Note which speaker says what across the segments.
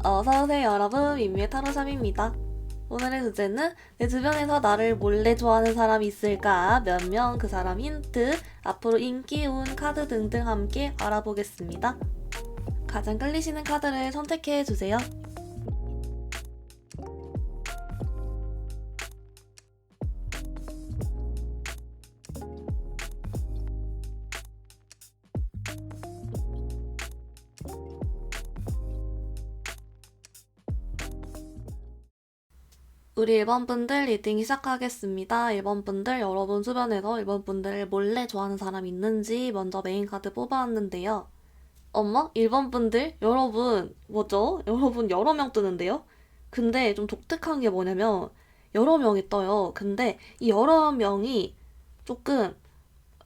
Speaker 1: 어서오세요 여러분, 민미의 타로샵입니다. 오늘의 주제는 내 주변에서 나를 몰래 좋아하는 사람이 있을까? 몇 명, 그 사람 힌트, 앞으로 인기, 운, 카드 등등 함께 알아보겠습니다. 가장 끌리시는 카드를 선택해주세요. 우리 1번분들 리딩 시작하겠습니다. 1번분들 여러분 주변에서 1번분들 몰래 좋아하는 사람 있는지 먼저 메인 카드 뽑아왔는데요. 어머? 1번분들? 여러분 뭐죠? 여러분 여러 명 뜨는데요? 근데 좀 독특한 게 뭐냐면 여러 명이 떠요. 근데 이 여러 명이 조금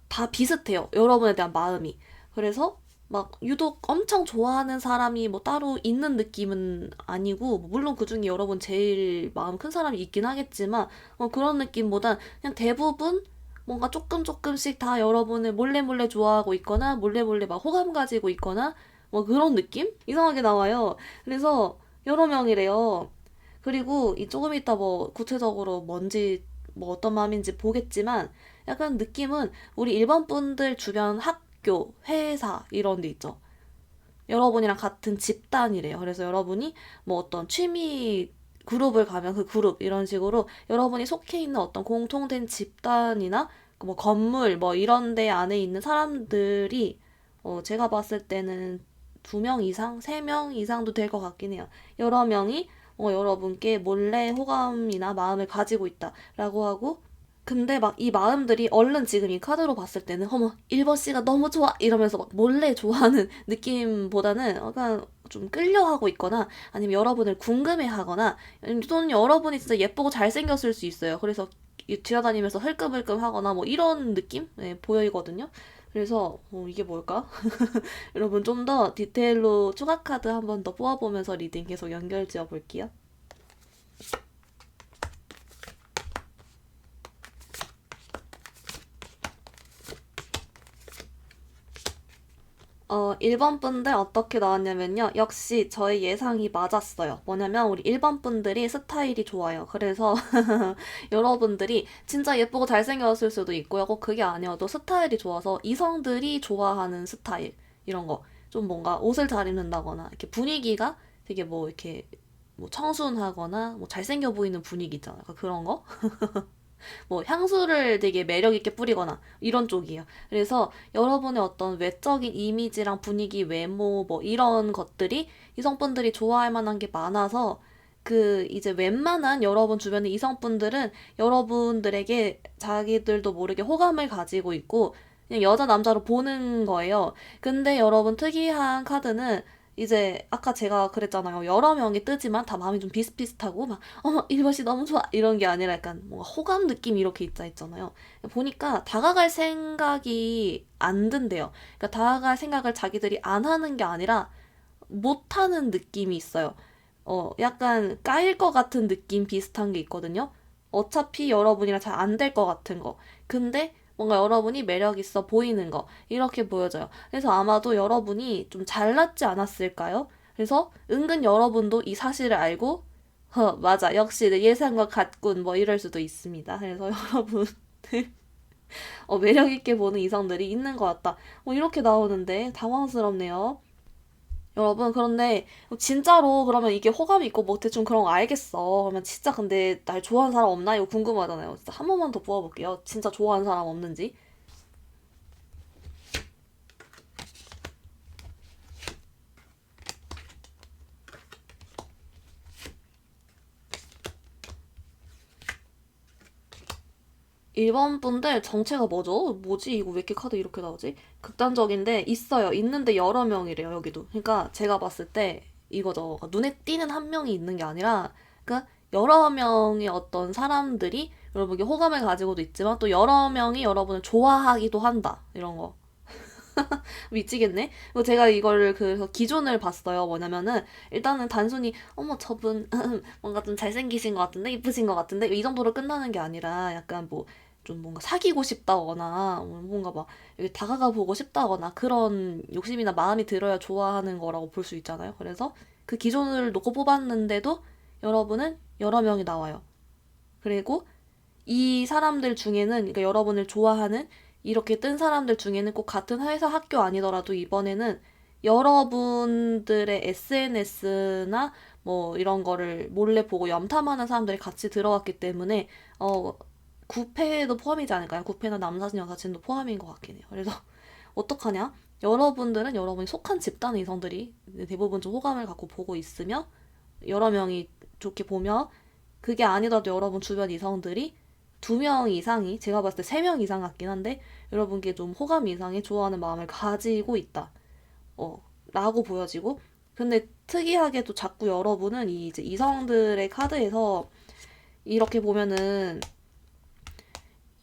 Speaker 1: 다 비슷해요. 여러분에 대한 마음이. 그래서 막 유독 엄청 좋아하는 사람이 뭐 따로 있는 느낌은 아니고, 물론 그 중에 여러분 제일 마음 큰 사람이 있긴 하겠지만 그런 느낌보단 그냥 대부분 뭔가 조금씩 다 여러분을 몰래 좋아하고 있거나 몰래 막 호감 가지고 있거나 뭐 그런 느낌? 이상하게 나와요. 그래서 여러 명이래요. 그리고 이 조금 이따 뭐 구체적으로 뭔지 뭐 어떤 마음인지 보겠지만 약간 느낌은 우리 일반 분들 주변 학교, 회사 이런 데 있죠. 여러분이랑 같은 집단이래요. 그래서 여러분이 뭐 어떤 취미 그룹을 가면 그 그룹 이런 식으로 여러분이 속해 있는 어떤 공통된 집단이나 뭐 건물 뭐 이런 데 안에 있는 사람들이 제가 봤을 때는 2명 이상, 3명 이상도 될 것 같긴 해요. 여러 명이 여러분께 몰래 호감이나 마음을 가지고 있다라고 하고, 근데 막 이 마음들이 얼른 지금 이 카드로 봤을 때는 어머 1번 씨가 너무 좋아 이러면서 막 몰래 좋아하는 느낌보다는 약간 좀 끌려하고 있거나 아니면 여러분을 궁금해하거나 또는 여러분이 진짜 예쁘고 잘생겼을 수 있어요. 그래서 지나다니면서 흘끔흘끔 하거나 뭐 이런 느낌? 네, 보이거든요. 그래서 이게 뭘까? 여러분 좀 더 디테일로 추가 카드 한 번 더 뽑아보면서 리딩 계속 연결 지어 볼게요. 1번 분들 어떻게 나왔냐면요. 역시 저의 예상이 맞았어요. 뭐냐면 우리 1번 분들이 스타일이 좋아요. 그래서 여러분들이 진짜 예쁘고 잘생겼을 수도 있고요. 꼭 그게 아니어도 스타일이 좋아서 이성들이 좋아하는 스타일 이런 거. 좀 뭔가 옷을 잘 입는다거나 이렇게 분위기가 되게 뭐 이렇게 뭐 청순하거나 뭐 잘생겨 보이는 분위기 있잖아요. 그런 거. 뭐 향수를 되게 매력 있게 뿌리거나 이런 쪽이에요. 그래서 여러분의 어떤 외적인 이미지랑 분위기, 외모 뭐 이런 것들이 이성분들이 좋아할 만한 게 많아서 그 이제 웬만한 여러분 주변의 이성분들은 여러분들에게 자기들도 모르게 호감을 가지고 있고 그냥 여자 남자로 보는 거예요. 근데 여러분 특이한 카드는 이제 아까 제가 그랬잖아요. 여러 명이 뜨지만 다 마음이 좀 비슷비슷하고 막 어머 이것이 너무 좋아 이런 게 아니라 약간 뭔가 호감 느낌 이렇게 있잖아요. 보니까 다가갈 생각이 안 든대요. 그러니까 다가갈 생각을 자기들이 안 하는 게 아니라 못 하는 느낌이 있어요. 약간 까일 것 같은 느낌 비슷한 게 있거든요. 어차피 여러분이랑 잘 안 될 것 같은 거. 근데 뭔가 여러분이 매력 있어 보이는 거. 이렇게 보여져요. 그래서 아마도 여러분이 좀 잘났지 않았을까요? 그래서 은근 여러분도 이 사실을 알고, 맞아. 역시 내 예상과 같군. 뭐 이럴 수도 있습니다. 그래서 여러분, 매력 있게 보는 이성들이 있는 것 같다. 이렇게 나오는데 당황스럽네요. 여러분, 그런데 진짜로 그러면 이게 호감이 있고 뭐 대충 그런 거 알겠어. 그러면 진짜 근데 날 좋아하는 사람 없나? 이거 궁금하잖아요. 진짜 한 번만 더 뽑아볼게요. 진짜 좋아하는 사람 없는지. 1번 분들 정체가 뭐죠? 뭐지? 이거 왜 이렇게 카드 이렇게 나오지? 극단적인데 있어요. 있는데 여러 명이래요, 여기도. 그러니까 제가 봤을 때 이거죠. 그러니까 눈에 띄는 한 명이 있는 게 아니라 그러니까 여러 명의 어떤 사람들이 여러분에게 호감을 가지고도 있지만 또 여러 명이 여러분을 좋아하기도 한다. 이런 거. 미치겠네. 그리고 제가 이거를 그래서 기준을 봤어요. 뭐냐면은 일단은 단순히 어머 저분 뭔가 좀 잘생기신 것 같은데 이쁘신 것 같은데 이 정도로 끝나는 게 아니라 약간 뭐 좀 뭔가 사귀고 싶다거나 뭔가 막 여기 다가가 보고 싶다거나 그런 욕심이나 마음이 들어야 좋아하는 거라고 볼 수 있잖아요. 그래서 그 기준을 놓고 뽑았는데도 여러분은 여러 명이 나와요. 그리고 이 사람들 중에는, 그러니까 여러분을 좋아하는 이렇게 뜬 사람들 중에는 꼭 같은 회사 학교 아니더라도 이번에는 여러분들의 SNS나 뭐 이런 거를 몰래 보고 염탐하는 사람들이 같이 들어왔기 때문에 구패도 포함이지 않을까요? 구패나 남사진 여사친도 포함인 것 같긴 해요. 그래서 어떡하냐? 여러분들은 여러분이 속한 집단의 이성들이 대부분 좀 호감을 갖고 보고 있으며 여러 명이 좋게 보며 그게 아니더라도 여러분 주변 이성들이 두 명 이상이 제가 봤을 때 세 명 이상 같긴 한데 여러분께 좀 호감 이상의 좋아하는 마음을 가지고 있다. 라고 보여지고 근데 특이하게도 자꾸 여러분은 이 이제 이성들의 카드에서 이렇게 보면은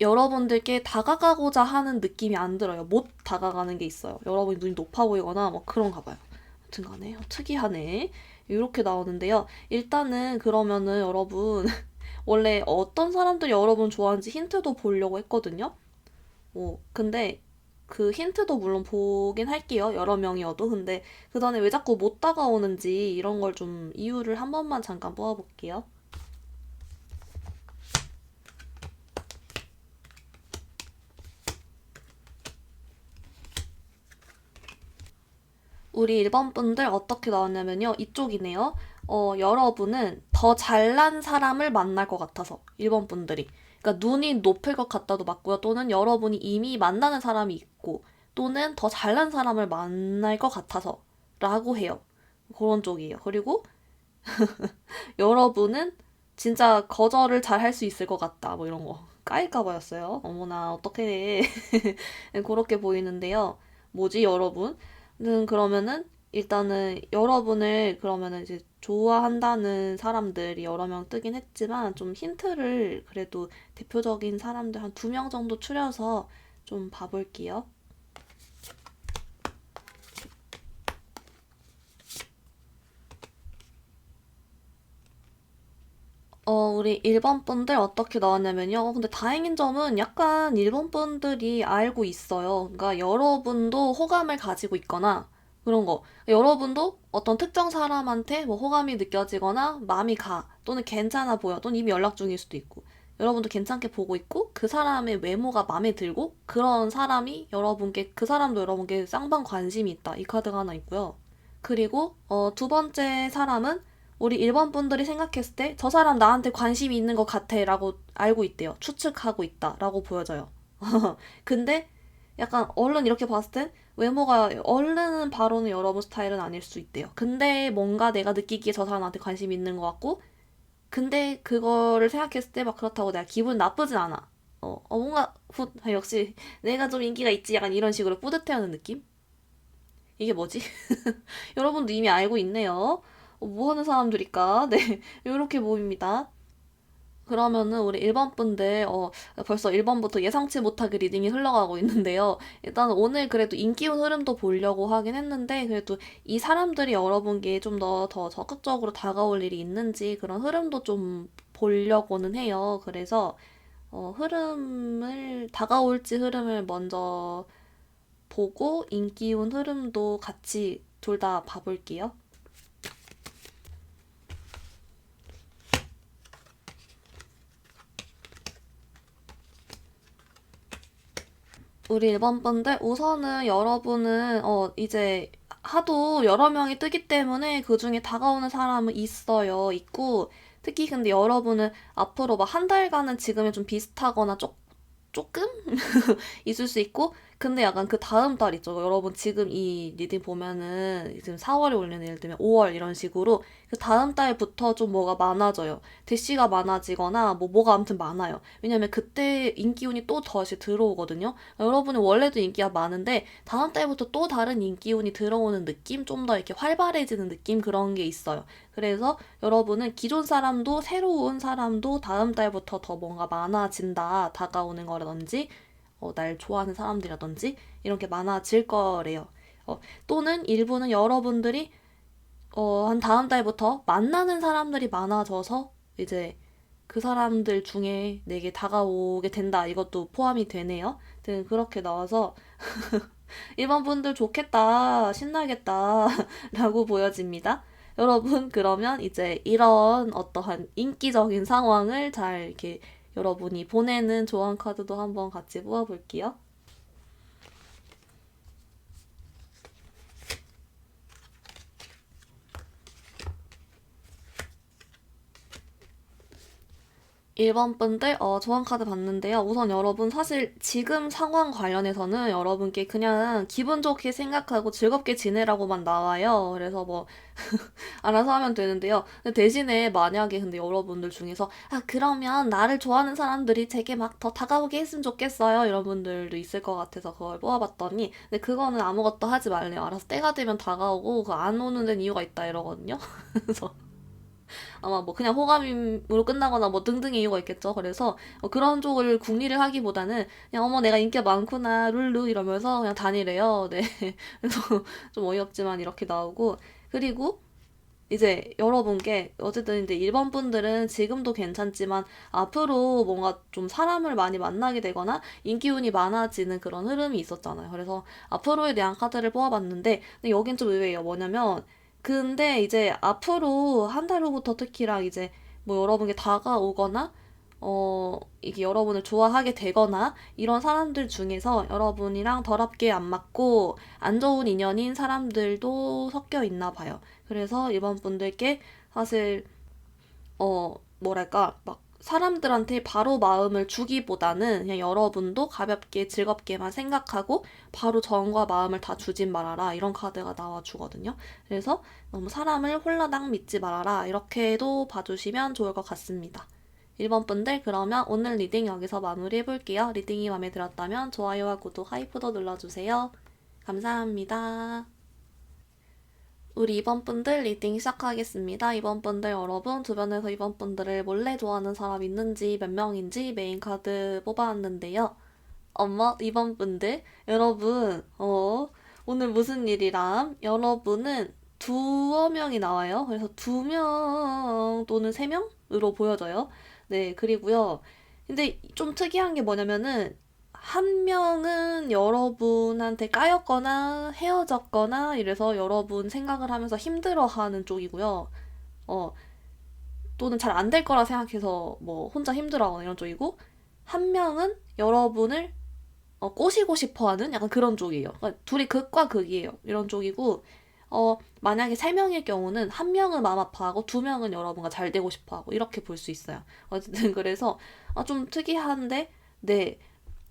Speaker 1: 여러분들께 다가가고자 하는 느낌이 안 들어요. 못 다가가는 게 있어요. 여러분이 눈이 높아 보이거나 뭐 그런가 봐요. 아무튼 간에 특이하네. 이렇게 나오는데요. 일단은 그러면은 여러분 원래 어떤 사람들이 여러분 좋아하는지 힌트도 보려고 했거든요. 근데 그 힌트도 물론 보긴 할게요. 여러 명이어도. 근데 그 전에 왜 자꾸 못 다가오는지 이런 걸 좀 이유를 한 번만 잠깐 뽑아볼게요. 우리 1번 분들 어떻게 나왔냐면요. 이쪽이네요. 여러분은 더 잘난 사람을 만날 것 같아서 1번 분들이. 그러니까 눈이 높을 것 같다도 맞고요. 또는 여러분이 이미 만나는 사람이 있고 또는 더 잘난 사람을 만날 것 같아서 라고 해요. 그런 쪽이에요. 그리고 여러분은 진짜 거절을 잘 할 수 있을 것 같다. 뭐 이런 거. 까일까 봐였어요. 어머나, 어떡해. 그렇게 보이는데요. 뭐지, 여러분? 그러면은, 일단은, 여러분을, 그러면은 이제 좋아한다는 사람들이 여러 명 뜨긴 했지만, 좀 힌트를 그래도 대표적인 사람들 한 두 명 정도 추려서 좀 봐볼게요. 우리 일본 분들 어떻게 나왔냐면요. 근데 다행인 점은 약간 일본 분들이 알고 있어요. 그러니까 여러분도 호감을 가지고 있거나 그런 거. 여러분도 어떤 특정 사람한테 뭐 호감이 느껴지거나 마음이 가. 또는 괜찮아 보여. 또는 이미 연락 중일 수도 있고. 여러분도 괜찮게 보고 있고 그 사람의 외모가 마음에 들고 그런 사람이 여러분께 그 사람도 여러분께 쌍방 관심이 있다. 이 카드가 하나 있고요. 그리고 두 번째 사람은 우리 일본 분들이 생각했을 때 저 사람 나한테 관심이 있는 것 같아 라고 알고 있대요. 추측하고 있다 라고 보여져요. 근데 약간 얼른 이렇게 봤을 땐 외모가 얼른 바로는 여러분 스타일은 아닐 수 있대요. 근데 뭔가 내가 느끼기에 저 사람 나한테 관심이 있는 것 같고 근데 그거를 생각했을 때 막 그렇다고 내가 기분 나쁘진 않아. 뭔가 역시 내가 좀 인기가 있지 약간 이런 식으로 뿌듯해하는 느낌? 이게 뭐지? 여러분도 이미 알고 있네요. 뭐 하는 사람들일까? 네, 이렇게 보입니다. 그러면은 우리 1번 분들 벌써 1번부터 예상치 못하게 리딩이 흘러가고 있는데요. 일단 오늘 그래도 인기운 흐름도 보려고 하긴 했는데 그래도 이 사람들이 여러분께 좀 더 적극적으로 다가올 일이 있는지 그런 흐름도 좀 보려고는 해요. 그래서 다가올지 흐름을 먼저 보고 인기운 흐름도 같이 둘 다 봐볼게요. 우리 일반 분들 우선은 여러분은 이제 하도 여러 명이 뜨기 때문에 그 중에 다가오는 사람은 있어요. 있고 특히 근데 여러분은 앞으로 막 한 달간은 지금이 좀 비슷하거나 조금 있을 수 있고 근데 약간 그 다음 달 있죠. 여러분 지금 이 리딩 보면은 지금 4월에 올리는 예를 들면 5월 이런 식으로 그 다음 달부터 좀 뭐가 많아져요. 대시가 많아지거나 뭐가 아무튼 많아요. 왜냐면 그때 인기운이 또 다시 들어오거든요. 여러분은 원래도 인기가 많은데 다음 달부터 또 다른 인기운이 들어오는 느낌? 좀 더 이렇게 활발해지는 느낌? 그런 게 있어요. 그래서 여러분은 기존 사람도 새로운 사람도 다음 달부터 더 뭔가 많아진다. 다가오는 거라든지 날 좋아하는 사람들이라든지 이런 게 많아질 거래요. 또는 일부는 여러분들이 한 다음 달부터 만나는 사람들이 많아져서 이제 그 사람들 중에 내게 다가오게 된다. 이것도 포함이 되네요. 그렇게 나와서 일반 분들 좋겠다. 신나겠다. 라고 보여집니다. 여러분, 그러면 이제 이런 어떠한 인기적인 상황을 잘 이렇게 여러분이 보내는 조언 카드도 한번 같이 뽑아볼게요. 1번 분들, 조언 카드 봤는데요. 우선 여러분, 사실 지금 상황 관련해서는 여러분께 그냥 기분 좋게 생각하고 즐겁게 지내라고만 나와요. 그래서 뭐, 알아서 하면 되는데요. 근데 대신에 만약에 근데 여러분들 중에서, 아, 그러면 나를 좋아하는 사람들이 제게 막 더 다가오게 했으면 좋겠어요. 이런 분들도 있을 것 같아서 그걸 뽑아봤더니, 근데 그거는 아무것도 하지 말래요. 알아서 때가 되면 다가오고, 그 안 오는 데는 이유가 있다 이러거든요. 그래서 아마 뭐 그냥 호감으로 끝나거나 뭐 등등의 이유가 있겠죠. 그래서 그런 쪽을 궁리를 하기보다는 그냥 어머 내가 인기가 많구나 룰루 이러면서 그냥 다니래요. 네. 그래서 좀 어이없지만 이렇게 나오고 그리고 이제 여러분께 어쨌든 이제 1번 분들은 지금도 괜찮지만 앞으로 뭔가 좀 사람을 많이 만나게 되거나 인기운이 많아지는 그런 흐름이 있었잖아요. 그래서 앞으로에 대한 카드를 뽑아봤는데 근데 여긴 좀 의외예요. 뭐냐면 근데 이제 앞으로 한 달 후부터 특히나 이제 뭐 여러분께 다가오거나 이게 여러분을 좋아하게 되거나 이런 사람들 중에서 여러분이랑 덜합게 안 맞고 안 좋은 인연인 사람들도 섞여 있나 봐요. 그래서 이번 분들께 사실 뭐랄까 막 사람들한테 바로 마음을 주기보다는 그냥 여러분도 가볍게 즐겁게만 생각하고 바로 정과 마음을 다 주진 말아라 이런 카드가 나와주거든요. 그래서 너무 사람을 홀라당 믿지 말아라 이렇게도 봐주시면 좋을 것 같습니다. 1번 분들 그러면 오늘 리딩 여기서 마무리해볼게요. 리딩이 마음에 들었다면 좋아요와 구독, 하이프도 눌러주세요. 감사합니다. 우리 이번 분들 리딩 시작하겠습니다. 이번 분들 여러분 주변에서 이번 분들을 몰래 좋아하는 사람 있는지 몇 명인지 메인 카드 뽑아왔는데요. 어머 이번 분들 여러분 오늘 무슨 일이람? 여러분은 두어 명이 나와요. 그래서 2명 또는 3명으로 보여져요. 네 그리고요. 근데 좀 특이한 게 뭐냐면은 한 명은 여러분한테 까였거나 헤어졌거나 이래서 여러분 생각을 하면서 힘들어하는 쪽이고요. 어, 또는 잘 안 될 거라 생각해서 뭐 혼자 힘들어하거나 이런 쪽이고, 한 명은 여러분을 꼬시고 싶어 하는 약간 그런 쪽이에요. 그러니까 둘이 극과 극이에요. 이런 쪽이고, 만약에 3명일 경우는 한 명은 마음 아파하고 2명은 여러분과 잘 되고 싶어 하고 이렇게 볼 수 있어요. 어쨌든 그래서 좀 특이한데, 네.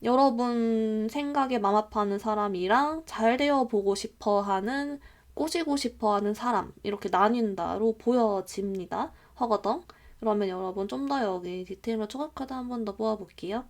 Speaker 1: 여러분 생각에 맘 아파하는 사람이랑 잘 되어 보고 싶어 하는, 꼬시고 싶어 하는 사람, 이렇게 나뉜다로 보여집니다. 허거덩. 그러면 여러분 좀 더 여기 디테일로 초각 카드 한 번 더 뽑아볼게요.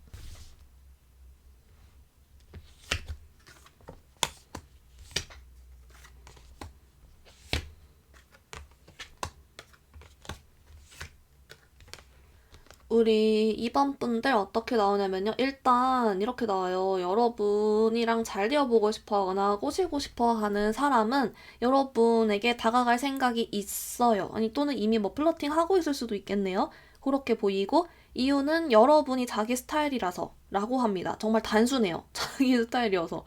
Speaker 1: 우리 2번 분들 어떻게 나오냐면요. 일단 이렇게 나와요. 여러분이랑 잘 되어보고 싶어 하거나 꼬시고 싶어 하는 사람은 여러분에게 다가갈 생각이 있어요. 아니, 또는 이미 뭐 플러팅 하고 있을 수도 있겠네요. 그렇게 보이고, 이유는 여러분이 자기 스타일이라서 라고 합니다. 정말 단순해요. 자기 스타일이어서.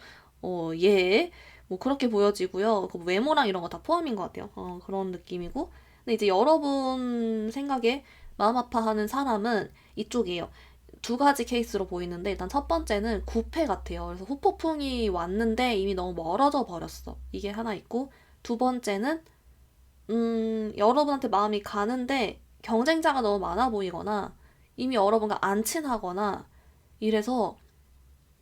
Speaker 1: 예. 뭐 그렇게 보여지고요. 그 외모랑 이런 거 다 포함인 것 같아요. 그런 느낌이고. 근데 이제 여러분 생각에 마음 아파하는 사람은 이쪽이에요. 2가지 케이스로 보이는데 일단 첫 번째는 구패 같아요. 그래서 후폭풍이 왔는데 이미 너무 멀어져 버렸어. 이게 하나 있고 두 번째는 여러분한테 마음이 가는데 경쟁자가 너무 많아 보이거나 이미 여러분과 안 친하거나 이래서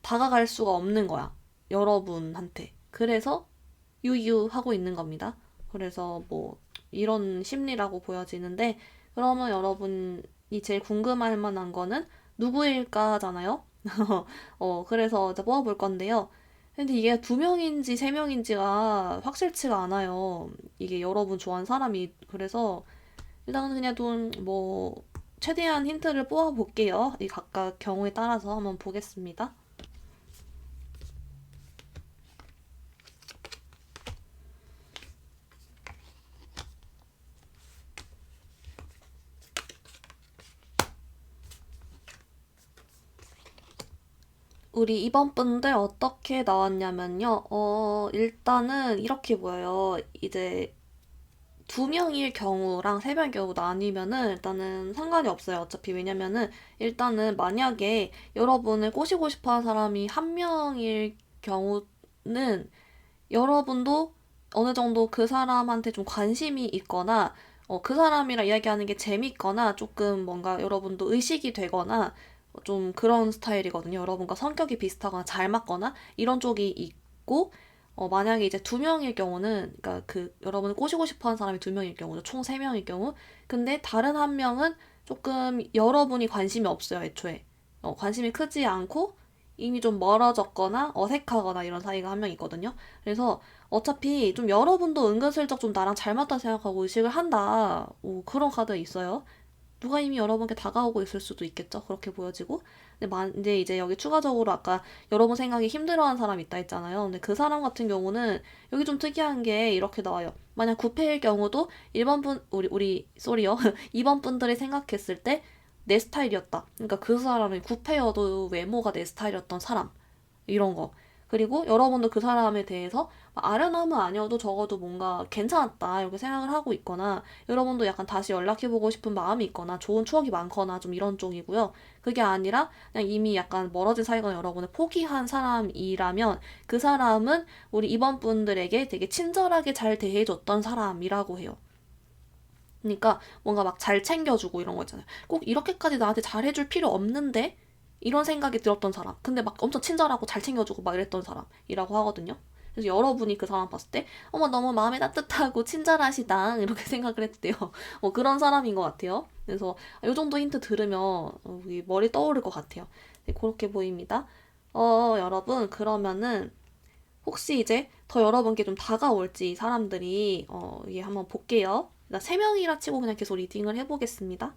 Speaker 1: 다가갈 수가 없는 거야. 여러분한테. 그래서 유유하고 있는 겁니다. 그래서 뭐 이런 심리라고 보여지는데 그러면 여러분이 제일 궁금할 만한 거는 누구일까잖아요. 그래서 이제 뽑아볼 건데요. 근데 이게 2명인지 3명인지가 확실치가 않아요. 이게 여러분 좋아하는 사람이 그래서 일단 그냥 좀 뭐 최대한 힌트를 뽑아볼게요. 이 각각 경우에 따라서 한번 보겠습니다. 우리 이번 분들 어떻게 나왔냐면요. 일단은 이렇게 보여요. 이제 두 명일 경우랑 세 명일 경우 나뉘면은 일단은 상관이 없어요. 어차피 왜냐면은 일단은 만약에 여러분을 꼬시고 싶어 하는 사람이 한 명일 경우는 여러분도 어느 정도 그 사람한테 좀 관심이 있거나 그 사람이랑 이야기하는 게 재밌거나 조금 뭔가 여러분도 의식이 되거나 좀 그런 스타일이거든요. 여러분과 성격이 비슷하거나 잘 맞거나 이런 쪽이 있고 만약에 이제 두 명일 경우는 그러니까 그 여러분을 꼬시고 싶어 하는 사람이 두 명일 경우죠. 총 세 명일 경우. 근데 다른 한 명은 조금 여러분이 관심이 없어요, 애초에. 관심이 크지 않고 이미 좀 멀어졌거나 어색하거나 이런 사이가 한 명 있거든요. 그래서 어차피 좀 여러분도 은근슬쩍 좀 나랑 잘 맞다 생각하고 의식을 한다. 그런 카드 있어요. 누가 이미 여러분께 다가오고 있을 수도 있겠죠. 그렇게 보여지고. 근데 이제 여기 추가적으로 아까 여러분 생각이 힘들어하는 사람 있다 했잖아요. 근데 그 사람 같은 경우는 여기 좀 특이한 게 이렇게 나와요. 만약 구패일 경우도 1번 분, 쏘리요. 2번 분들이 생각했을 때 내 스타일이었다. 그러니까 그 사람이 구패여도 외모가 내 스타일이었던 사람. 이런 거. 그리고 여러분도 그 사람에 대해서 아련함은 아니어도 적어도 뭔가 괜찮았다 이렇게 생각을 하고 있거나 여러분도 약간 다시 연락해보고 싶은 마음이 있거나 좋은 추억이 많거나 좀 이런 쪽이고요. 그게 아니라 그냥 이미 약간 멀어진 사이거나 여러분을 포기한 사람이라면 그 사람은 우리 이번 분들에게 되게 친절하게 잘 대해줬던 사람이라고 해요. 그러니까 뭔가 막 잘 챙겨주고 이런 거 있잖아요. 꼭 이렇게까지 나한테 잘해줄 필요 없는데 이런 생각이 들었던 사람. 근데 막 엄청 친절하고 잘 챙겨주고 막 이랬던 사람이라고 하거든요. 그래서 여러분이 그 사람 봤을 때 어머 너무 마음이 따뜻하고 친절하시다 이렇게 생각을 했대요. 그런 사람인 것 같아요. 그래서 이 정도 힌트 들으면 머리 떠오를 것 같아요. 네, 그렇게 보입니다. 여러분 그러면은 혹시 이제 더 여러분께 좀 다가올지 사람들이 이게 한번 볼게요. 나 3명이라 치고 그냥 계속 리딩을 해보겠습니다.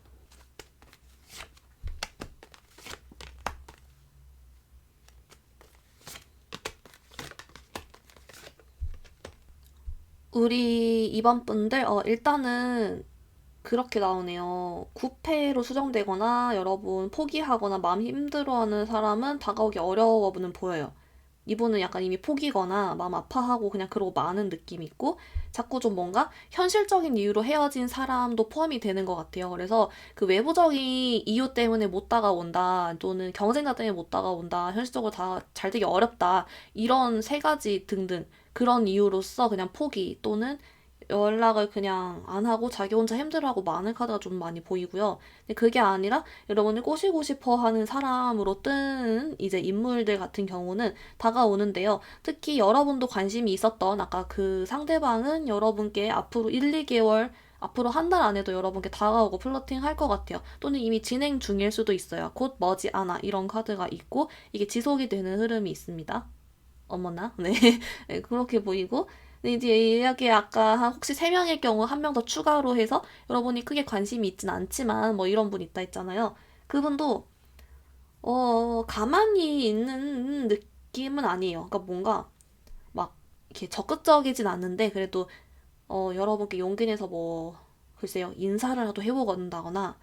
Speaker 1: 우리 이번 분들 일단은 그렇게 나오네요. 구패로 수정되거나 여러분 포기하거나 마음 힘들어하는 사람은 다가오기 어려워는 보여요. 이분은 약간 이미 포기거나 마음 아파하고 그냥 그러고 마는 느낌이 있고 자꾸 좀 뭔가 현실적인 이유로 헤어진 사람도 포함이 되는 것 같아요. 그래서 그 외부적인 이유 때문에 못 다가온다 또는 경쟁자 때문에 못 다가온다 현실적으로 다 잘 되기 어렵다 이런 세 가지 등등 그런 이유로서 그냥 포기 또는 연락을 그냥 안 하고 자기 혼자 힘들어하고 많은 카드가 좀 많이 보이고요. 근데 그게 아니라 여러분을 꼬시고 싶어 하는 사람으로 뜬 이제 인물들 같은 경우는 다가오는데요. 특히 여러분도 관심이 있었던 아까 그 상대방은 여러분께 앞으로 1, 2개월 앞으로 한 달 안에도 여러분께 다가오고 플러팅 할 것 같아요. 또는 이미 진행 중일 수도 있어요. 곧 머지않아 이런 카드가 있고 이게 지속이 되는 흐름이 있습니다. 어머나, 네. 네, 그렇게 보이고 근데 이제 이야기 아까 혹시 3명일 경우 한 명 더 추가로 해서 여러분이 크게 관심이 있진 않지만 뭐 이런 분 있다 했잖아요. 그분도 가만히 있는 느낌은 아니에요. 그러니까 뭔가 막 이렇게 적극적이진 않는데 그래도 여러분께 용기 내서 뭐 글쎄요 인사를라도 해보건다거나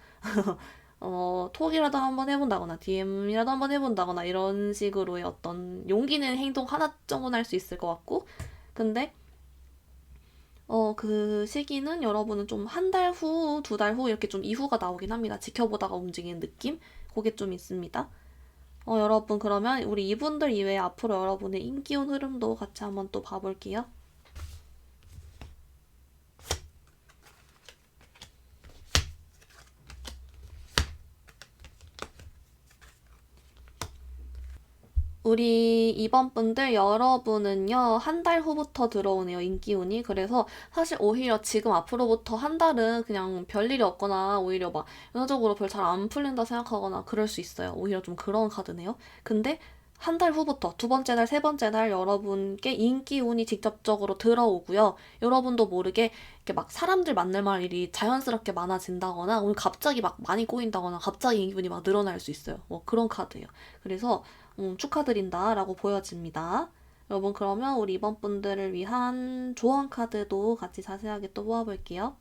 Speaker 1: 톡이라도 한번 해본다거나 DM이라도 한번 해본다거나 이런 식으로의 어떤 용기 내는 행동 하나 정도는 할 수 있을 것 같고 근데 그 시기는 여러분은 좀 한 달 후, 2달 후 이렇게 좀 이후가 나오긴 합니다. 지켜보다가 움직이는 느낌? 그게 좀 있습니다. 여러분 그러면 우리 이분들 이외에 앞으로 여러분의 인기운 흐름도 같이 한번 또 봐볼게요. 우리 이번 분들 여러분은요, 한 달 후부터 들어오네요, 인기운이. 그래서 사실 오히려 지금 앞으로부터 한 달은 그냥 별일이 없거나 오히려 막 연차적으로 별 잘 안 풀린다 생각하거나 그럴 수 있어요. 오히려 좀 그런 카드네요. 근데 한 달 후부터 두 번째 달, 세 번째 달 여러분께 인기운이 직접적으로 들어오고요. 여러분도 모르게 이렇게 막 사람들 만날 일이 자연스럽게 많아진다거나 오늘 갑자기 막 많이 꼬인다거나 갑자기 인기운이 막 늘어날 수 있어요. 뭐 그런 카드예요. 그래서 축하드린다 라고 보여집니다. 여러분 그러면 우리 이번 분들을 위한 조언 카드도 같이 자세하게 또 뽑아볼게요.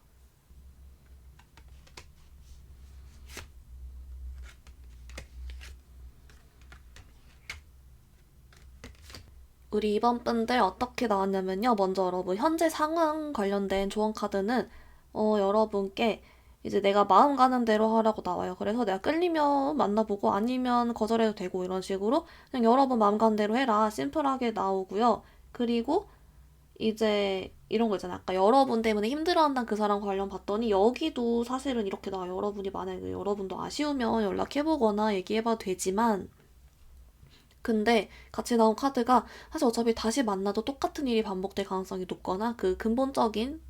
Speaker 1: 우리 이번 분들 어떻게 나왔냐면요. 먼저 여러분 현재 상황 관련된 조언 카드는 여러분께 이제 내가 마음 가는 대로 하라고 나와요. 그래서 내가 끌리면 만나보고 아니면 거절해도 되고 이런 식으로 그냥 여러분 마음 가는 대로 해라. 심플하게 나오고요. 그리고 이제 이런 거 있잖아요. 아까 여러분 때문에 힘들어한다는 그 사람 관련 봤더니 여기도 사실은 이렇게 나와요. 여러분이 만약에 여러분도 아쉬우면 연락해보거나 얘기해봐도 되지만 근데 같이 나온 카드가 사실 어차피 다시 만나도 똑같은 일이 반복될 가능성이 높거나 그 근본적인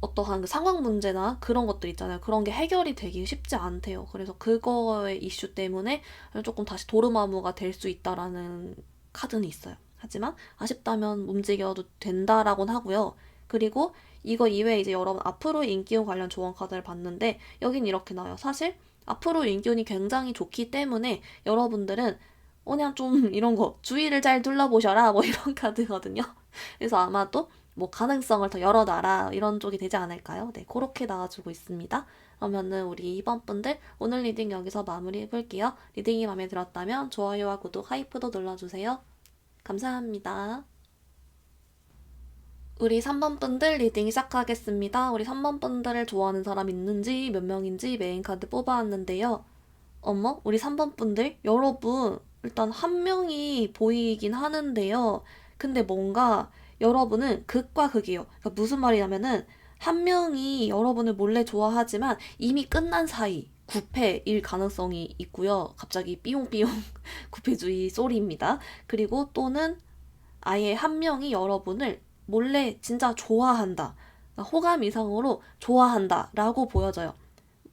Speaker 1: 어떠한 그 상황 문제나 그런 것들 있잖아요. 그런 게 해결이 되기 쉽지 않대요. 그래서 그거의 이슈 때문에 조금 다시 도루마무가 될 수 있다라는 카드는 있어요. 하지만 아쉽다면 움직여도 된다라고는 하고요. 그리고 이거 이외에 이제 여러분 앞으로 인기운 관련 조언 카드를 봤는데 여긴 이렇게 나와요. 사실 앞으로 인기운이 굉장히 좋기 때문에 여러분들은 그냥 좀 이런 거 주의를 잘 둘러보셔라 뭐 이런 카드거든요. 그래서 아마도 뭐 가능성을 더 열어놔라 이런 쪽이 되지 않을까요? 네, 그렇게 나와주고 있습니다. 그러면은 우리 2번 분들 오늘 리딩 여기서 마무리 해볼게요. 리딩이 마음에 들었다면 좋아요와 구독, 하이프도 눌러주세요. 감사합니다. 우리 3번 분들 리딩 시작하겠습니다. 우리 3번 분들을 좋아하는 사람 있는지 몇 명인지 메인 카드 뽑아왔는데요. 어머, 우리 3번 분들 여러분 일단 한 명이 보이긴 하는데요. 근데 뭔가 여러분은 극과 극이에요. 그러니까 무슨 말이냐면은 한 명이 여러분을 몰래 좋아하지만 이미 끝난 사이 구패일 가능성이 있고요. 갑자기 삐용삐용 구패주의 소리입니다. 그리고 또는 아예 한 명이 여러분을 몰래 진짜 좋아한다. 그러니까 호감 이상으로 좋아한다 라고 보여져요.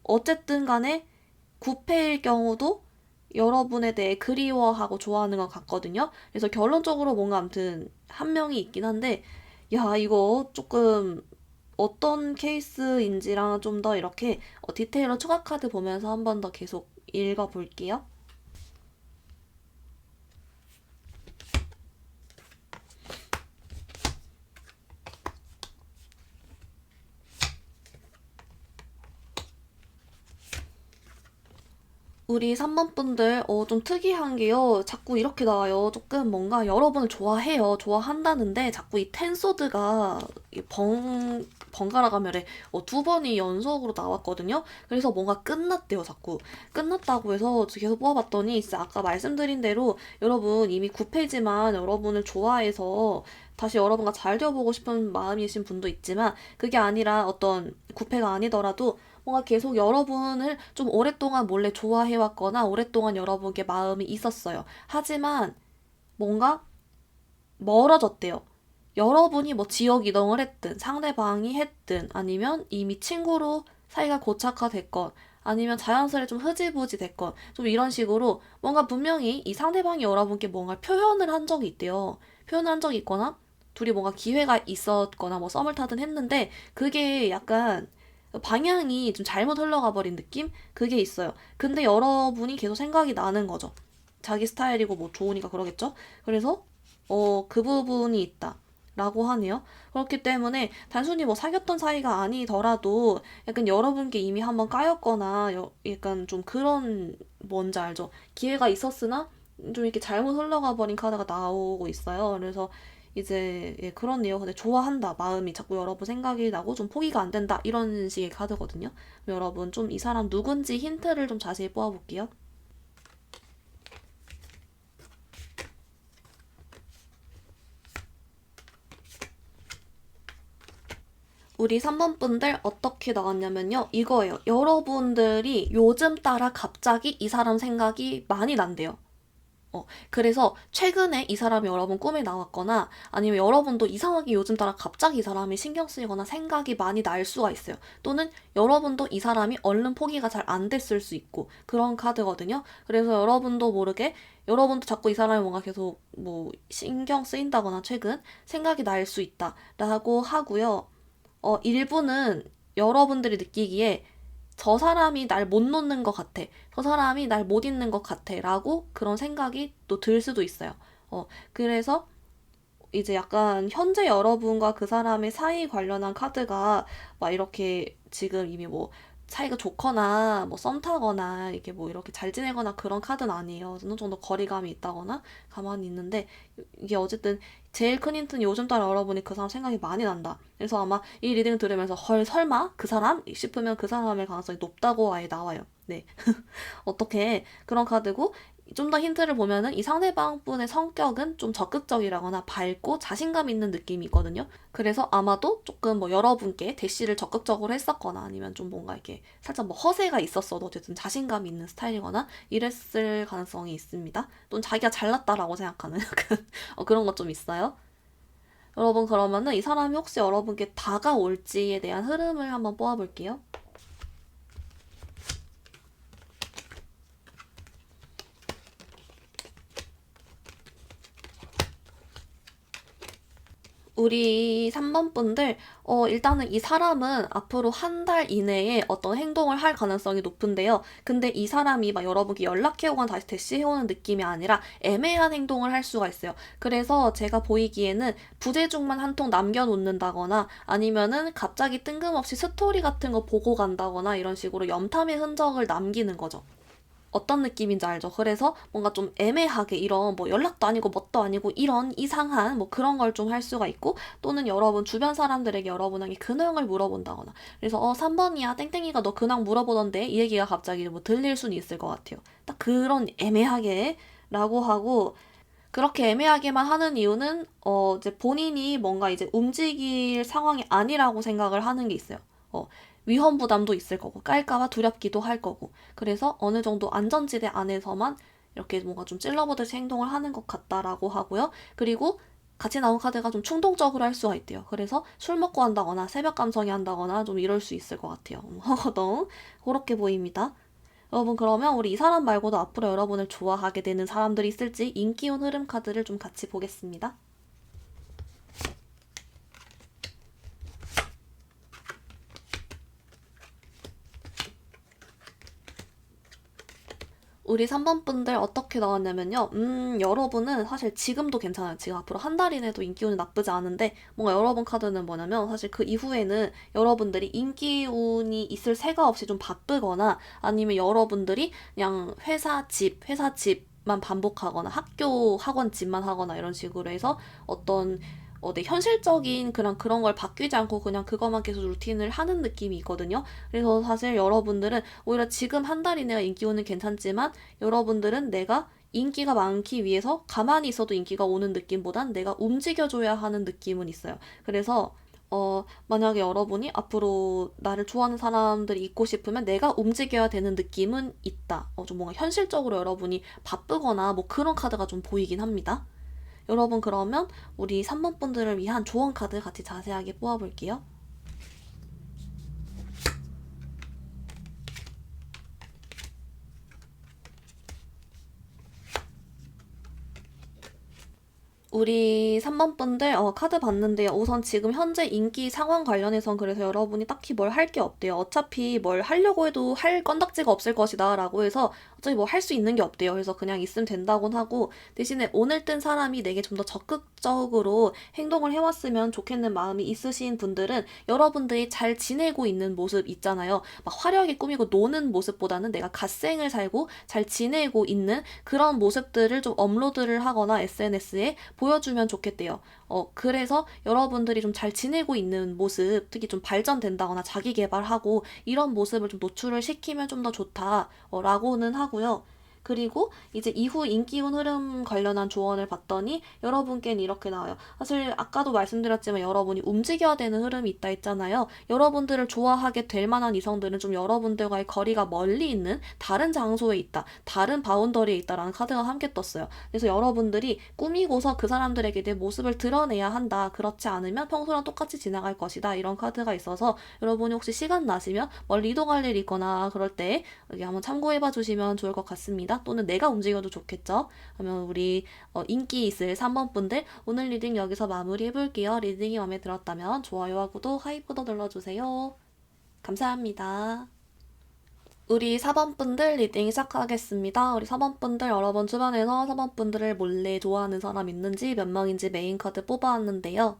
Speaker 1: 어쨌든 간에 구패일 경우도 여러분에 대해 그리워하고 좋아하는 것 같거든요. 그래서 결론적으로 뭔가 아무튼 한 명이 있긴 한데, 야, 이거 조금 어떤 케이스인지랑 좀 더 이렇게 디테일로 추가 카드 보면서 한 번 더 계속 읽어볼게요. 우리 3번 분들, 좀 특이한 게요. 자꾸 이렇게 나와요. 조금 뭔가 여러분을 좋아해요. 좋아한다는데 자꾸 이 텐소드가 번갈아 가면에 두 번이 연속으로 나왔거든요. 그래서 뭔가 끝났대요. 자꾸. 끝났다고 해서 계속 뽑아봤더니 진짜 아까 말씀드린 대로 여러분 이미 9페이지만 여러분을 좋아해서 다시 여러분과 잘 되어보고 싶은 마음이신 분도 있지만 그게 아니라 어떤 9패가 아니더라도 뭔가 계속 여러분을 좀 오랫동안 몰래 좋아해왔거나 오랫동안 여러분께 마음이 있었어요. 하지만 뭔가 멀어졌대요. 여러분이 뭐 지역 이동을 했든 상대방이 했든 아니면 이미 친구로 사이가 고착화됐건 아니면 자연스레 좀 흐지부지 됐건 좀 이런 식으로 뭔가 분명히 이 상대방이 여러분께 뭔가 표현을 한 적이 있대요. 표현을 한 적이 있거나 둘이 뭔가 기회가 있었거나 뭐 썸을 타든 했는데 그게 약간 방향이 좀 잘못 흘러가 버린 느낌? 그게 있어요. 근데 여러분이 계속 생각이 나는 거죠. 자기 스타일이고 뭐 좋으니까 그러겠죠? 그래서 그 부분이 있다. 라고 하네요. 그렇기 때문에 단순히 뭐 사귀었던 사이가 아니더라도 약간 여러분께 이미 한번 까였거나 약간 좀 그런 뭔지 알죠? 기회가 있었으나 좀 이렇게 잘못 흘러가 버린 카드가 나오고 있어요. 그래서 이제 예, 그렇네요. 근데 좋아한다. 마음이 자꾸 여러분 생각이 나고 좀 포기가 안 된다. 이런 식의 카드거든요. 여러분 좀 이 사람 누군지 힌트를 좀 자세히 뽑아볼게요. 우리 3번 분들 어떻게 나왔냐면요. 이거예요. 여러분들이 요즘 따라 갑자기 이 사람 생각이 많이 난대요. 그래서 최근에 이 사람이 여러분 꿈에 나왔거나 아니면 여러분도 이상하게 요즘 따라 갑자기 이 사람이 신경 쓰이거나 생각이 많이 날 수가 있어요. 또는 여러분도 이 사람이 얼른 포기가 잘 안 됐을 수 있고 그런 카드거든요. 그래서 여러분도 모르게 여러분도 자꾸 이 사람이 뭔가 계속 뭐 신경 쓰인다거나 최근 생각이 날 수 있다라고 하고요. 일부는 여러분들이 느끼기에 저 사람이 날 못 놓는 것 같아. 저 사람이 날 못 잊는 것 같아. 라고 그런 생각이 또 들 수도 있어요. 그래서 이제 약간 현재 여러분과 그 사람의 사이 관련한 카드가 막 이렇게 지금 이미 뭐 사이가 좋거나 뭐 썸 타거나 이게 뭐 이렇게 잘 지내거나 그런 카드는 아니에요. 어느 정도 거리감이 있다거나 가만히 있는데 이게 어쨌든 제일 큰 힌트는 요즘 따라 여러분이 그 사람 생각이 많이 난다. 그래서 아마 이 리딩 들으면서 헐 설마 그 사람 싶으면 그 사람의 가능성이 높다고 아예 나와요. 네. 어떻게 그런 카드고 좀 더 힌트를 보면은 이 상대방 분의 성격은 좀 적극적이라거나 밝고 자신감 있는 느낌이 있거든요. 그래서 아마도 조금 뭐 여러분께 대시를 적극적으로 했었거나 아니면 좀 뭔가 이렇게 살짝 뭐 허세가 있었어도 어쨌든 자신감 있는 스타일이거나 이랬을 가능성이 있습니다. 또는 자기가 잘났다라고 생각하는 약간 그런 것 좀 있어요. 여러분 그러면은 이 사람이 혹시 여러분께 다가올지에 대한 흐름을 한번 뽑아볼게요. 우리 3번 분들, 일단은 이 사람은 앞으로 한 달 이내에 어떤 행동을 할 가능성이 높은데요. 근데 이 사람이 막 여러분께 연락해오거나 다시 대시해오는 느낌이 아니라 애매한 행동을 할 수가 있어요. 그래서 제가 보이기에는 부재중만 한 통 남겨놓는다거나 아니면은 갑자기 뜬금없이 스토리 같은 거 보고 간다거나 이런 식으로 염탐의 흔적을 남기는 거죠. 어떤 느낌인지 알죠? 그래서 뭔가 좀 애매하게 이런 뭐 연락도 아니고 뭣도 아니고 이런 이상한 뭐 그런 걸 좀 할 수가 있고 또는 여러분 주변 사람들에게 여러분에게 근황을 물어본다거나 그래서 3번이야 땡땡이가 너 근황 물어보던데 이 얘기가 갑자기 뭐 들릴 수는 있을 것 같아요. 딱 그런 애매하게 라고 하고 그렇게 애매하게만 하는 이유는 이제 본인이 뭔가 이제 움직일 상황이 아니라고 생각을 하는 게 있어요. 어, 위험 부담도 있을 거고 깔까봐 두렵기도 할 거고 그래서 어느 정도 안전지대 안에서만 이렇게 뭔가 좀 찔러보듯이 행동을 하는 것 같다라고 하고요. 그리고 같이 나온 카드가 좀 충동적으로 할 수가 있대요. 그래서 술 먹고 한다거나 새벽 감성이 한다거나 좀 이럴 수 있을 것 같아요. 허거덩 그렇게 보입니다. 여러분 그러면 우리 이 사람 말고도 앞으로 여러분을 좋아하게 되는 사람들이 있을지 인기운 흐름 카드를 좀 같이 보겠습니다. 우리 3번 분들 어떻게 나왔냐면요. 여러분은 사실 지금도 괜찮아요. 지금 앞으로 한 달 이내도 인기운이 나쁘지 않은데, 뭔가 여러분 카드는 뭐냐면, 사실 그 이후에는 여러분들이 인기운이 있을 새가 없이 좀 바쁘거나, 아니면 여러분들이 그냥 회사 집만 반복하거나, 학교, 학원 집만 하거나 이런 식으로 해서 어떤 네, 현실적인 그런 걸 바뀌지 않고 그냥 그것만 계속 루틴을 하는 느낌이 있거든요. 그래서 사실 여러분들은 오히려 지금 한 달이 내가 인기오는 괜찮지만 여러분들은 내가 인기가 많기 위해서 가만히 있어도 인기가 오는 느낌보단 내가 움직여줘야 하는 느낌은 있어요. 그래서 만약에 여러분이 앞으로 나를 좋아하는 사람들이 있고 싶으면 내가 움직여야 되는 느낌은 있다. 좀 뭔가 현실적으로 여러분이 바쁘거나 뭐 그런 카드가 좀 보이긴 합니다. 여러분 그러면 우리 3번 분들을 위한 조언 카드 같이 자세하게 뽑아볼게요. 우리 3번 분들 카드 봤는데요. 우선 지금 현재 인기 상황 관련해선 그래서 여러분이 딱히 뭘 할 게 없대요. 어차피 뭘 하려고 해도 할 건덕지가 없을 것이다 라고 해서 어차피 뭐 할 수 있는 게 없대요. 그래서 그냥 있으면 된다곤 하고 대신에 오늘 뜬 사람이 내게 좀 더 적극적으로 행동을 해왔으면 좋겠는 마음이 있으신 분들은 여러분들이 잘 지내고 있는 모습 있잖아요. 막 화려하게 꾸미고 노는 모습보다는 내가 갓생을 살고 잘 지내고 있는 그런 모습들을 좀 업로드를 하거나 SNS에 보여주면 좋겠대요. 그래서 여러분들이 좀 잘 지내고 있는 모습, 특히 좀 발전된다거나 자기 개발하고 이런 모습을 좀 노출을 시키면 좀 더 좋다라고는 하고요. 그리고 이제 이후 인기운 흐름 관련한 조언을 봤더니 여러분께는 이렇게 나와요. 사실 아까도 말씀드렸지만 여러분이 움직여야 되는 흐름이 있다 했잖아요. 여러분들을 좋아하게 될 만한 이성들은 좀 여러분들과의 거리가 멀리 있는 다른 장소에 있다. 다른 바운더리에 있다라는 카드가 함께 떴어요. 그래서 여러분들이 꾸미고서 그 사람들에게 내 모습을 드러내야 한다. 그렇지 않으면 평소랑 똑같이 지나갈 것이다. 이런 카드가 있어서 여러분이 혹시 시간 나시면 멀리 이동할 일이 있거나 그럴 때 여기 한번 참고해봐 주시면 좋을 것 같습니다. 또는 내가 움직여도 좋겠죠. 그러면 우리 인기 있을 3번 분들 오늘 리딩 여기서 마무리해볼게요. 리딩이 마음에 들었다면 좋아요와 구독, 하이프도 눌러주세요. 감사합니다. 우리 4번 분들 리딩 시작하겠습니다. 우리 4번 분들 여러분 주변에서 4번 분들을 몰래 좋아하는 사람 있는지 몇 명인지 메인 카드 뽑아왔는데요.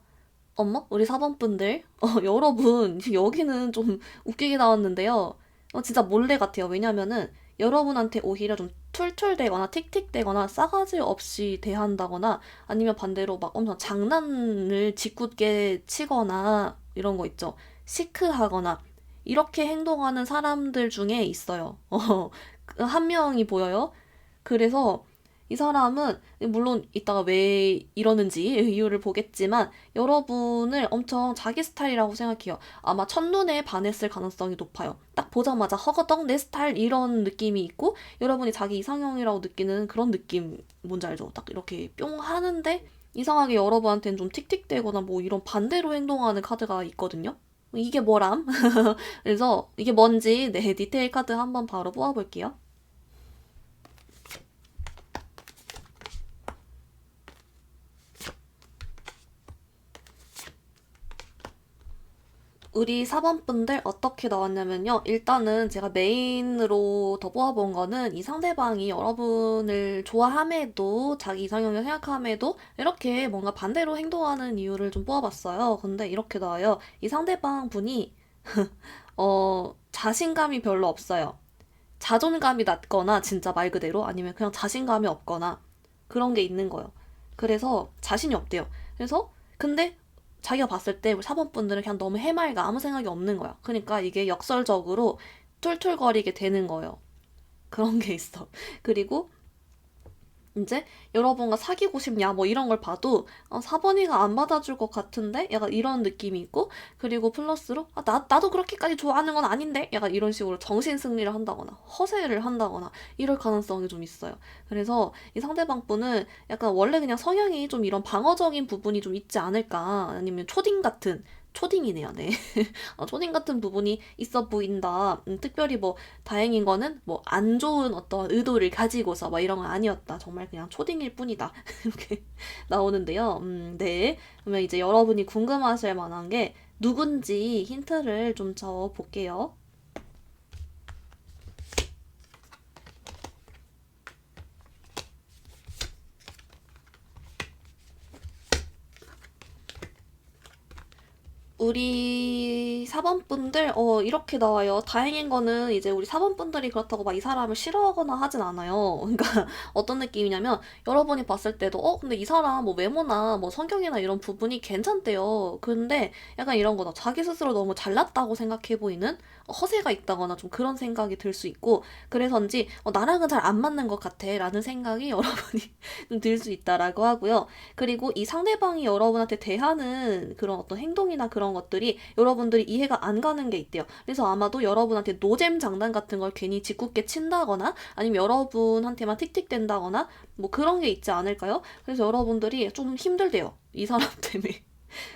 Speaker 1: 어머? 우리 4번 분들? 여러분, 여기는 좀 웃기게 나왔는데요. 진짜 몰래 같아요. 왜냐면은 여러분한테 오히려 좀 툴툴대거나 틱틱대거나 싸가지 없이 대한다거나 아니면 반대로 막 엄청 장난을 짓궂게 치거나 이런 거 있죠. 시크하거나 이렇게 행동하는 사람들 중에 있어요. 한 명이 보여요. 그래서 이 사람은 물론 이따가 왜 이러는지 이유를 보겠지만 여러분을 엄청 자기 스타일이라고 생각해요. 아마 첫눈에 반했을 가능성이 높아요. 딱 보자마자 허거덩 내 스타일 이런 느낌이 있고 여러분이 자기 이상형이라고 느끼는 그런 느낌 뭔지 알죠? 딱 이렇게 뿅 하는데 이상하게 여러분한테는 좀 틱틱대거나 뭐 이런 반대로 행동하는 카드가 있거든요. 이게 뭐람? 그래서 이게 뭔지 네 디테일 카드 한번 바로 뽑아볼게요. 우리 4번 분들 어떻게 나왔냐면요. 일단은 제가 메인으로 더 뽑아본 거는 이 상대방이 여러분을 좋아함에도 자기 이상형을 생각함에도 이렇게 뭔가 반대로 행동하는 이유를 좀 뽑아봤어요. 근데 이렇게 나와요. 이 상대방 분이 자신감이 별로 없어요. 자존감이 낮거나 진짜 말 그대로 아니면 그냥 자신감이 없거나 그런 게 있는 거예요. 그래서 자신이 없대요. 그래서 근데 자기가 봤을 때 우리 4번 분들은 그냥 너무 해맑아 아무 생각이 없는 거야. 그러니까 이게 역설적으로 툴툴거리게 되는 거예요. 그런 게 있어. 그리고 이제 여러분과 사귀고 싶냐 뭐 이런 걸 봐도 4번이가 안 받아줄 것 같은데 약간 이런 느낌이 있고 그리고 플러스로 나도 그렇게까지 좋아하는 건 아닌데 약간 이런 식으로 정신 승리를 한다거나 허세를 한다거나 이럴 가능성이 좀 있어요. 그래서 이 상대방 분은 약간 원래 그냥 성향이 좀 이런 방어적인 부분이 좀 있지 않을까 아니면 초딩 같은 초딩이네요, 네. 초딩 같은 부분이 있어 보인다. 특별히 뭐 다행인 거는 뭐 안 좋은 어떤 의도를 가지고서 막 이런 건 아니었다. 정말 그냥 초딩일 뿐이다. 이렇게 나오는데요. 네. 그러면 이제 여러분이 궁금하실 만한 게 누군지 힌트를 좀 줘 볼게요. 우리 4번 분들, 이렇게 나와요. 다행인 거는 이제 우리 4번 분들이 그렇다고 막 이 사람을 싫어하거나 하진 않아요. 그러니까 어떤 느낌이냐면 여러분이 봤을 때도, 근데 이 사람 뭐 외모나 뭐 성격이나 이런 부분이 괜찮대요. 근데 약간 이런 거다. 자기 스스로 너무 잘났다고 생각해 보이는 허세가 있다거나 좀 그런 생각이 들 수 있고, 그래서인지 나랑은 잘 안 맞는 것 같아. 라는 생각이 여러분이 좀 들 수 있다라고 하고요. 그리고 이 상대방이 여러분한테 대하는 그런 어떤 행동이나 그런 것들이 여러분들이 이해가 안 가는 게 있대요. 그래서 아마도 여러분한테 노잼 장난 같은 걸 괜히 짓궂게 친다거나 아니면 여러분한테만 틱틱댄다거나 뭐 그런 게 있지 않을까요? 그래서 여러분들이 좀 힘들대요. 이 사람 때문에.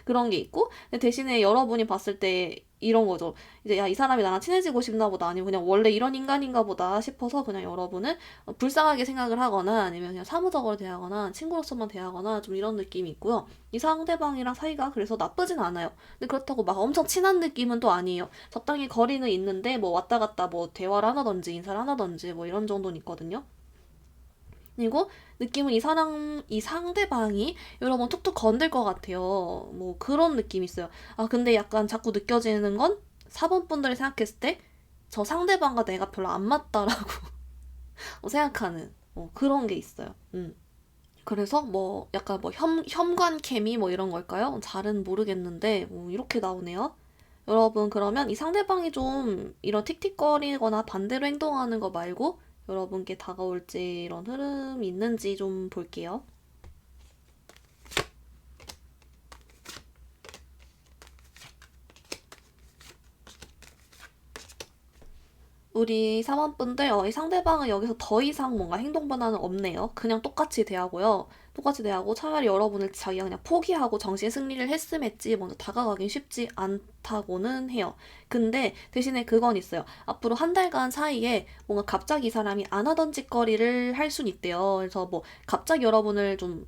Speaker 1: 그런 게 있고 대신에 여러분이 봤을 때 이런 거죠. 이제 야, 이 사람이 나랑 친해지고 싶나 보다 아니면 그냥 원래 이런 인간인가 보다 싶어서 그냥 여러분은 불쌍하게 생각을 하거나 아니면 그냥 사무적으로 대하거나 친구로서만 대하거나 좀 이런 느낌이 있고요. 이 상대방이랑 사이가 그래서 나쁘진 않아요. 근데 그렇다고 막 엄청 친한 느낌은 또 아니에요. 적당히 거리는 있는데 뭐 왔다 갔다 뭐 대화를 하나든지 인사를 하나든지 뭐 이런 정도는 있거든요. 그리고 느낌은 이 상대방이 여러분 툭툭 건들 것 같아요. 뭐 그런 느낌이 있어요. 근데 약간 자꾸 느껴지는 건 4번 분들이 생각했을 때 저 상대방과 내가 별로 안 맞다라고 생각하는 그런 게 있어요. 그래서 뭐 약간 뭐 혐관 케미 뭐 이런 걸까요? 잘은 모르겠는데 이렇게 나오네요. 여러분 그러면 이 상대방이 좀 이런 틱틱거리거나 반대로 행동하는 거 말고 여러분께 다가올지 이런 흐름이 있는지 좀 볼게요. 우리 사원분들, 이 상대방은 여기서 더 이상 뭔가 행동 변화는 없네요. 그냥 똑같이 대하고요. 똑같이 대하고 차라리 여러분을 자기가 그냥 포기하고 정신 승리를 했음했지 먼저 다가가긴 쉽지 않다고는 해요. 근데 대신에 그건 있어요. 앞으로 한 달간 사이에 뭔가 갑자기 이 사람이 안 하던 짓거리를 할 순 있대요. 그래서 뭐 갑자기 여러분을 좀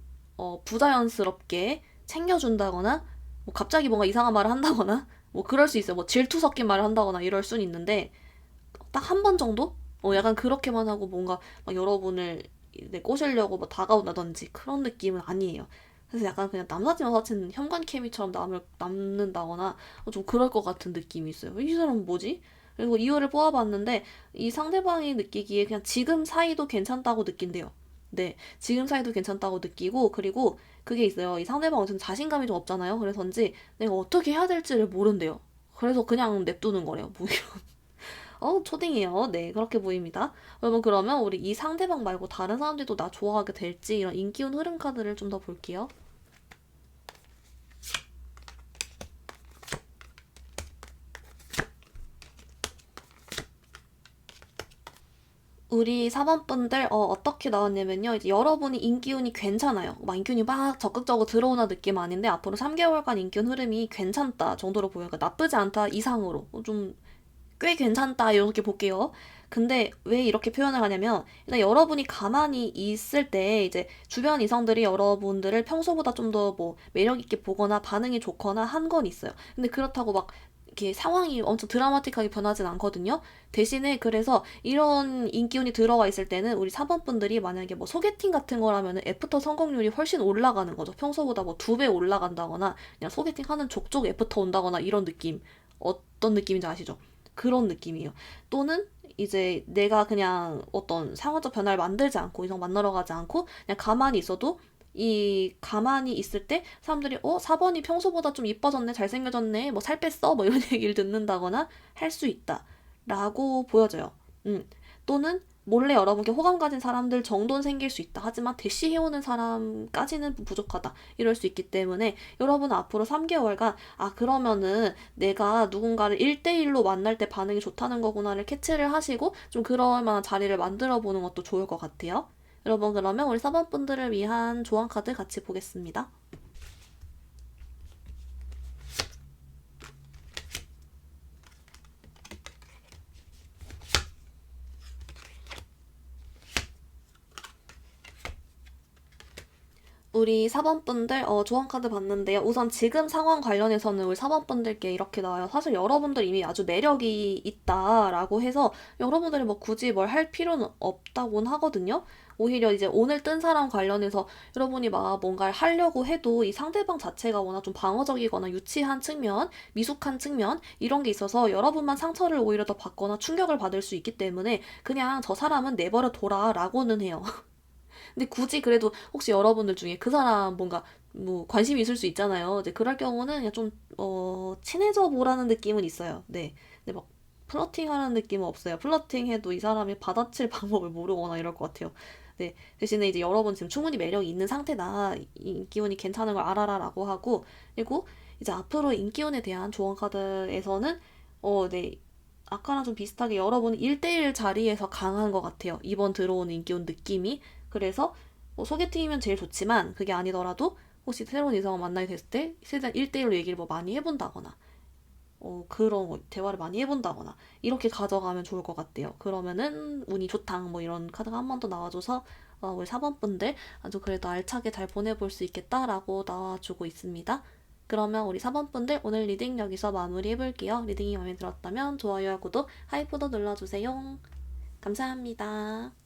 Speaker 1: 부자연스럽게 챙겨준다거나 뭐 갑자기 뭔가 이상한 말을 한다거나 뭐 그럴 수 있어요. 뭐 질투 섞인 말을 한다거나 이럴 순 있는데 딱 한 번 정도? 약간 그렇게만 하고 뭔가 막 여러분을 꼬시려고 뭐 다가온다든지 그런 느낌은 아니에요. 그래서 약간 그냥 남사친 여사친 현관 케미처럼 남는다거나 좀 그럴 것 같은 느낌이 있어요. 이 사람은 뭐지? 그리고 이유를 뽑아봤는데 이 상대방이 느끼기에 그냥 지금 사이도 괜찮다고 느낀대요. 네, 지금 사이도 괜찮다고 느끼고 그리고 그게 있어요. 이 상대방은 좀 자신감이 좀 없잖아요. 그래서인지 내가 어떻게 해야 될지를 모른대요. 그래서 그냥 냅두는 거래요. 뭐 이런. 초딩이에요. 네, 그렇게 보입니다. 여러분, 그러면 우리 이 상대방 말고 다른 사람들도 나 좋아하게 될지 이런 인기운 흐름 카드를 좀 더 볼게요. 우리 4번 분들 어떻게 나왔냐면요. 이제 여러분이 인기운이 괜찮아요. 막 인기운이 막 적극적으로 들어오는 느낌 아닌데 앞으로 3개월간 인기운 흐름이 괜찮다 정도로 보여요. 그러니까 나쁘지 않다 이상으로 좀 꽤 괜찮다 이렇게 볼게요. 근데 왜 이렇게 표현을 하냐면 일단 여러분이 가만히 있을 때 이제 주변 이성들이 여러분들을 평소보다 좀 더 뭐 매력 있게 보거나 반응이 좋거나 한 건 있어요. 근데 그렇다고 막 이렇게 상황이 엄청 드라마틱하게 변하진 않거든요. 대신에 그래서 이런 인기운이 들어와 있을 때는 우리 4번 분들이 만약에 뭐 소개팅 같은 거라면은 애프터 성공률이 훨씬 올라가는 거죠. 평소보다 뭐 2배 올라간다거나 그냥 소개팅 하는 족족 애프터 온다거나 이런 느낌. 어떤 느낌인지 아시죠? 그런 느낌이에요. 또는 이제 내가 그냥 어떤 상황적 변화를 만들지 않고 이성 만나러 가지 않고 그냥 가만히 있어도 이 가만히 있을 때 사람들이 4번이 평소보다 좀 이뻐졌네 잘생겨졌네 뭐 살 뺐어 뭐 이런 얘기를 듣는다거나 할 수 있다 라고 보여져요. 또는 몰래 여러분께 호감 가진 사람들 정도는 생길 수 있다. 하지만 대시해오는 사람까지는 부족하다. 이럴 수 있기 때문에 여러분 앞으로 3개월간 그러면은 내가 누군가를 1대1로 만날 때 반응이 좋다는 거구나를 캐치를 하시고 좀 그럴 만한 자리를 만들어 보는 것도 좋을 것 같아요. 여러분 그러면 우리 4번 분들을 위한 조언 카드 같이 보겠습니다. 우리 4번 분들 조언 카드 봤는데요. 우선 지금 상황 관련해서는 우리 4번 분들께 이렇게 나와요. 사실 여러분들 이미 아주 매력이 있다라고 해서 여러분들이 뭐 굳이 뭘 할 필요는 없다고는 하거든요. 오히려 이제 오늘 뜬 사람 관련해서 여러분이 막 뭔가를 하려고 해도 이 상대방 자체가 워낙 좀 방어적이거나 유치한 측면, 미숙한 측면 이런 게 있어서 여러분만 상처를 오히려 더 받거나 충격을 받을 수 있기 때문에 그냥 저 사람은 내버려 둬라라고는 해요. 근데 굳이 그래도 혹시 여러분들 중에 그 사람 뭔가 뭐 관심이 있을 수 있잖아요. 이제 그럴 경우는 그냥 좀 친해져 보라는 느낌은 있어요. 네. 근데 막 플러팅 하는 느낌은 없어요. 플러팅 해도 이 사람이 받아칠 방법을 모르거나 이럴 것 같아요. 네. 대신에 이제 여러분 지금 충분히 매력이 있는 상태다. 인기운이 괜찮은 걸 알아라라고 하고 그리고 이제 앞으로 인기운에 대한 조언 카드에서는 네. 아까랑 좀 비슷하게 여러분 1대1 자리에서 강한 것 같아요. 이번 들어오는 인기운 느낌이. 그래서 뭐 소개팅이면 제일 좋지만 그게 아니더라도 혹시 새로운 이성을 만나게 됐을 때 최대한 1대1로 얘기를 뭐 많이 해본다거나 그런 거 대화를 많이 해본다거나 이렇게 가져가면 좋을 것 같대요. 그러면은 운이 좋다 뭐 이런 카드가 한 번 더 나와줘서 우리 4번 분들 아주 그래도 알차게 잘 보내볼 수 있겠다라고 나와주고 있습니다. 그러면 우리 4번 분들 오늘 리딩 여기서 마무리해볼게요. 리딩이 마음에 들었다면 좋아요와 구독, 하이프도 눌러주세요. 감사합니다.